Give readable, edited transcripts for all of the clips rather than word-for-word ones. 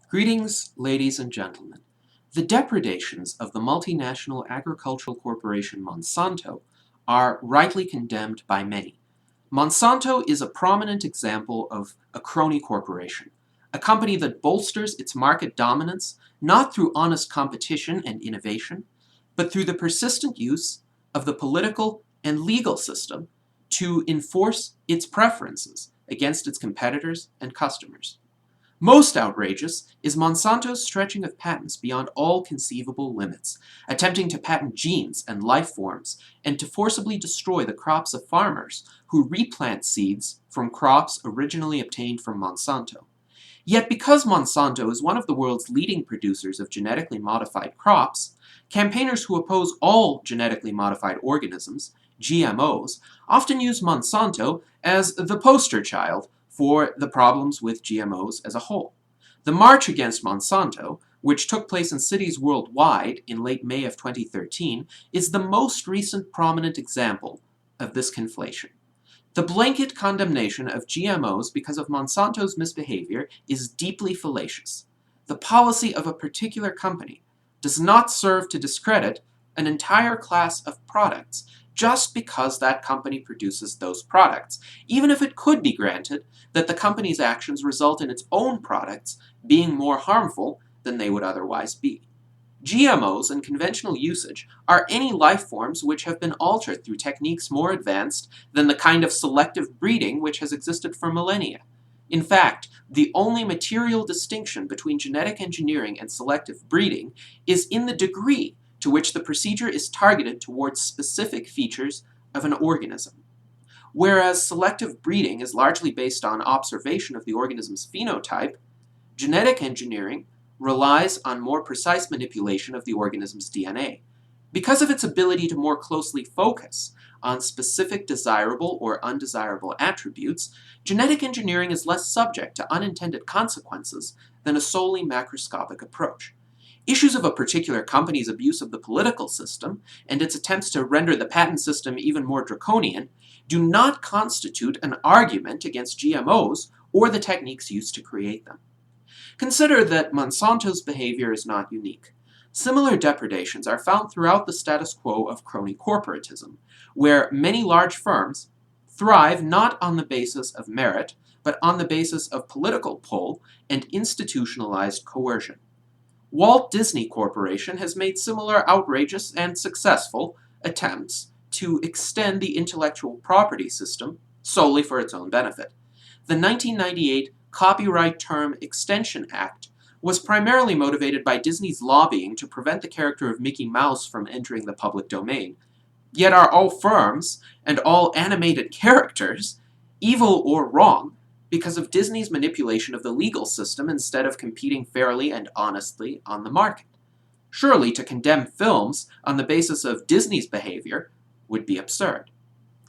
Greetings, ladies and gentlemen. The depredations of the multinational agricultural corporation Monsanto are rightly condemned by many. Monsanto is a prominent example of a crony corporation, a company that bolsters its market dominance not through honest competition and innovation, but through the persistent use of the political and legal system to enforce its preferences against its competitors and customers. Most outrageous is Monsanto's stretching of patents beyond all conceivable limits, attempting to patent genes and life forms, and to forcibly destroy the crops of farmers who replant seeds from crops originally obtained from Monsanto. Yet because Monsanto is one of the world's leading producers of genetically modified crops, campaigners who oppose all genetically modified organisms, GMOs, often use Monsanto as the poster child for the problems with GMOs as a whole. The march against Monsanto, which took place in cities worldwide in late May of 2013, is the most recent prominent example of this conflation. The blanket condemnation of GMOs because of Monsanto's misbehavior is deeply fallacious. The policy of a particular company does not serve to discredit an entire class of products just because that company produces those products, even if it could be granted that the company's actions result in its own products being more harmful than they would otherwise be. GMOs in conventional usage are any life forms which have been altered through techniques more advanced than the kind of selective breeding which has existed for millennia. In fact, the only material distinction between genetic engineering and selective breeding is in the degree to which the procedure is targeted towards specific features of an organism. Whereas selective breeding is largely based on observation of the organism's phenotype, genetic engineering relies on more precise manipulation of the organism's DNA. Because of its ability to more closely focus on specific desirable or undesirable attributes, genetic engineering is less subject to unintended consequences than a solely macroscopic approach. Issues of a particular company's abuse of the political system and its attempts to render the patent system even more draconian do not constitute an argument against GMOs or the techniques used to create them. Consider that Monsanto's behavior is not unique. Similar depredations are found throughout the status quo of crony corporatism, where many large firms thrive not on the basis of merit, but on the basis of political pull and institutionalized coercion. Walt Disney Corporation has made similar outrageous and successful attempts to extend the intellectual property system solely for its own benefit. The 1998 Copyright Term Extension Act was primarily motivated by Disney's lobbying to prevent the character of Mickey Mouse from entering the public domain. Yet are all firms and all animated characters evil or wrong because of Disney's manipulation of the legal system instead of competing fairly and honestly on the market? Surely to condemn films on the basis of Disney's behavior would be absurd.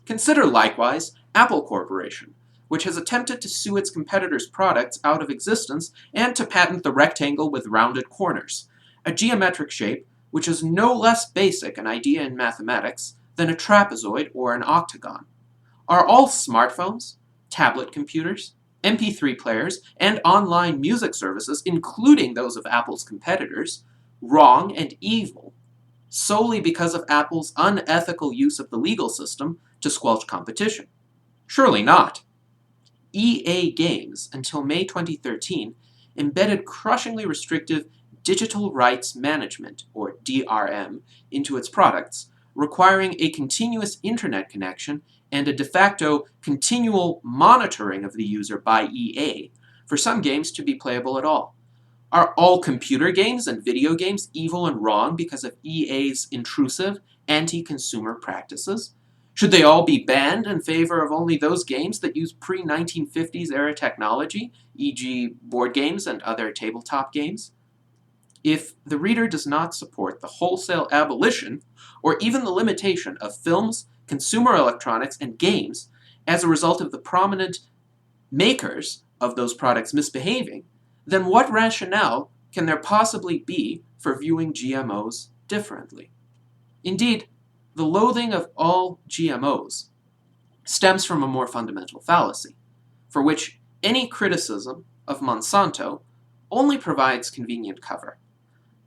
Consider likewise Apple Corporation, which has attempted to sue its competitors' products out of existence and to patent the rectangle with rounded corners, a geometric shape which is no less basic an idea in mathematics than a trapezoid or an octagon. Are all smartphones, tablet computers, MP3 players, and online music services, including those of Apple's competitors, wrong and evil solely because of Apple's unethical use of the legal system to squelch competition? Surely not. EA Games, until May 2013, embedded crushingly restrictive digital rights management, or DRM, into its products, requiring a continuous internet connection and a de facto continual monitoring of the user by EA for some games to be playable at all. Are all computer games and video games evil and wrong because of EA's intrusive, anti-consumer practices? Should they all be banned in favor of only those games that use pre-1950s era technology, e.g. board games and other tabletop games? If the reader does not support the wholesale abolition, or even the limitation of films, consumer electronics, and games as a result of the prominent makers of those products misbehaving, then what rationale can there possibly be for viewing GMOs differently? Indeed, the loathing of all GMOs stems from a more fundamental fallacy, for which any criticism of Monsanto only provides convenient cover.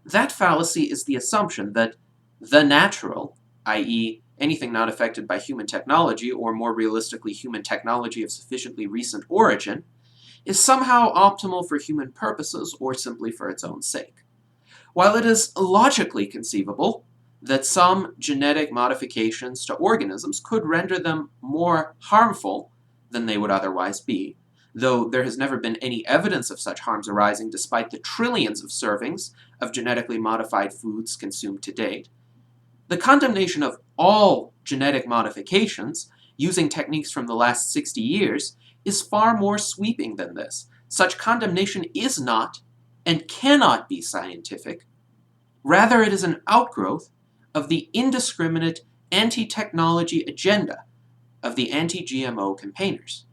That fallacy is the assumption that the natural, i.e., anything not affected by human technology, or more realistically, human technology of sufficiently recent origin, is somehow optimal for human purposes or simply for its own sake. While it is logically conceivable that some genetic modifications to organisms could render them more harmful than they would otherwise be, though there has never been any evidence of such harms arising despite the trillions of servings of genetically modified foods consumed to date, the condemnation of all genetic modifications using techniques from the last 60 years is far more sweeping than this. Such condemnation is not and cannot be scientific. Rather, it is an outgrowth of the indiscriminate anti-technology agenda of the anti-GMO campaigners.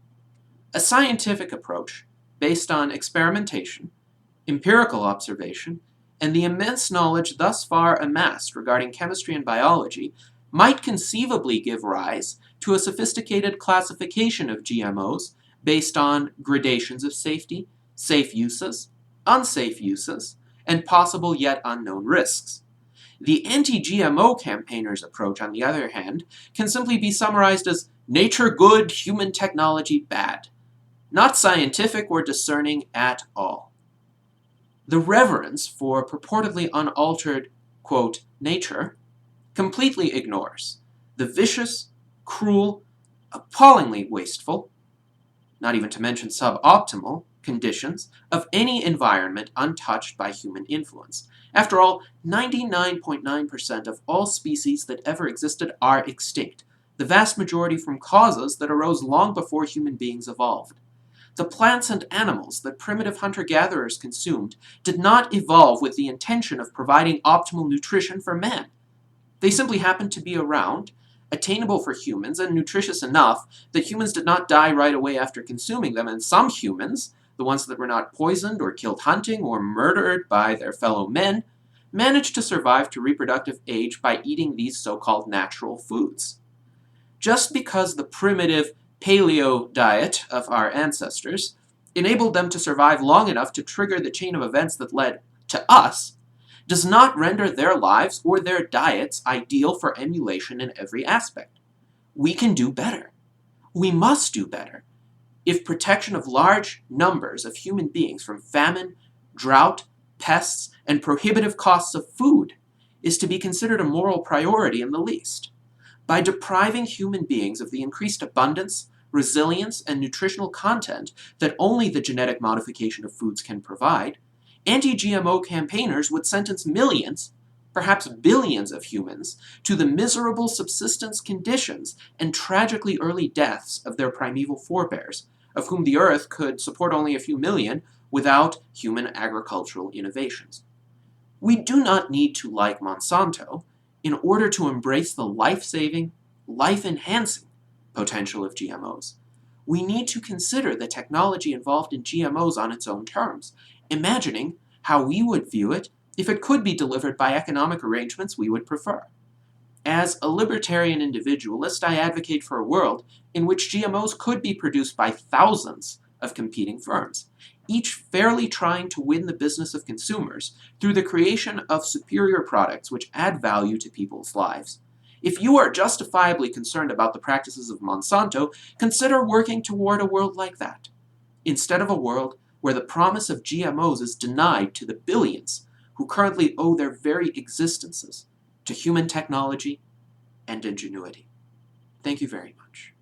A scientific approach based on experimentation, empirical observation, and the immense knowledge thus far amassed regarding chemistry and biology might conceivably give rise to a sophisticated classification of GMOs based on gradations of safety, safe uses, unsafe uses, and possible yet unknown risks. The anti-GMO campaigners' approach, on the other hand, can simply be summarized as nature good, human technology bad, not scientific or discerning at all. The reverence for purportedly unaltered, quote, nature completely ignores the vicious, cruel, appallingly wasteful, not even to mention suboptimal, conditions of any environment untouched by human influence. After all, 99.9% of all species that ever existed are extinct, the vast majority from causes that arose long before human beings evolved. The plants and animals that primitive hunter-gatherers consumed did not evolve with the intention of providing optimal nutrition for man. They simply happened to be around, attainable for humans, and nutritious enough that humans did not die right away after consuming them, and some humans, the ones that were not poisoned or killed hunting or murdered by their fellow men, managed to survive to reproductive age by eating these so-called natural foods. Just because the primitive paleo diet of our ancestors enabled them to survive long enough to trigger the chain of events that led to us, does not render their lives or their diets ideal for emulation in every aspect. We can do better. We must do better. If protection of large numbers of human beings from famine, drought, pests, and prohibitive costs of food is to be considered a moral priority in the least, by depriving human beings of the increased abundance, resilience, and nutritional content that only the genetic modification of foods can provide, anti-GMO campaigners would sentence millions, perhaps billions of humans to the miserable subsistence conditions and tragically early deaths of their primeval forebears, of whom the earth could support only a few million without human agricultural innovations. We do not need to like Monsanto in order to embrace the life-saving, life-enhancing potential of GMOs. We need to consider the technology involved in GMOs on its own terms, imagining how we would view it if it could be delivered by economic arrangements we would prefer. As a libertarian individualist, I advocate for a world in which GMOs could be produced by thousands of competing firms, each fairly trying to win the business of consumers through the creation of superior products which add value to people's lives. If you are justifiably concerned about the practices of Monsanto, consider working toward a world like that, instead of a world where the promise of GMOs is denied to the billions who currently owe their very existences to human technology and ingenuity. Thank you very much.